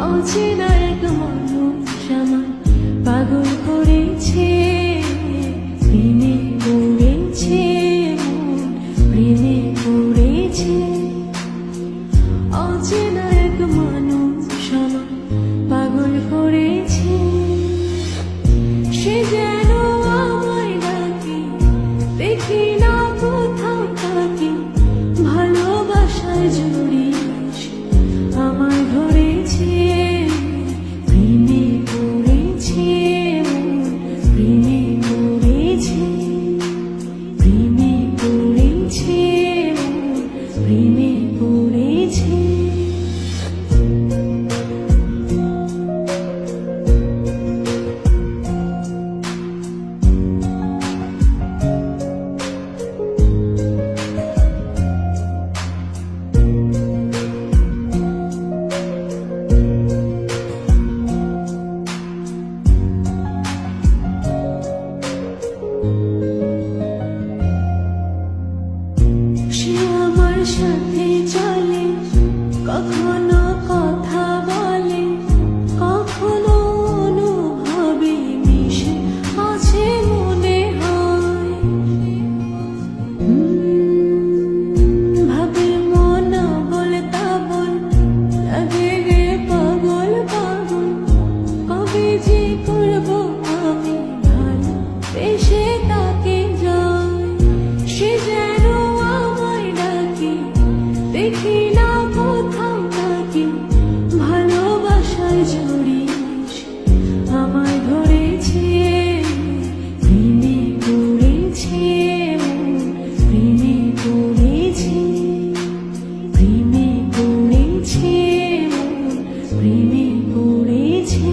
অচেনা এক মানুষ আমার পাগল করেছে, প্রেমে পড়েছে, প্রেমে পড়েছে। অচেনা এক মানুষ আমার পাগল করেছে, সে যেন আমায় ডাকে, দেখি না কোথাও তাকে, ভালোবাসায় জড়িয়েছে আমায় ধরেছে, প্রেমে পড়েছে, প্রেমে পড়েছে, প্রেমে পড়েছে, প্রেমে পড়েছে। সাথে চলে, কখনো কথা বলে, কখনো অনুভবে মিশে আছে মনে হয়, ভাবে মন বলতা বল, লাগে রে পাগল পাগল, কবে যে করবো আমি ভালো বেশে তাকে যাই, সে যেন আমায় ডাকে, দেখি না কোথাও তাকে, ভালোবাসায় জড়িয়েছে আমায় ধরেছে, প্রেমে পড়েছে, প্রেমে পড়েছে, প্রেমে পড়েছে, প্রেমে পড়েছে।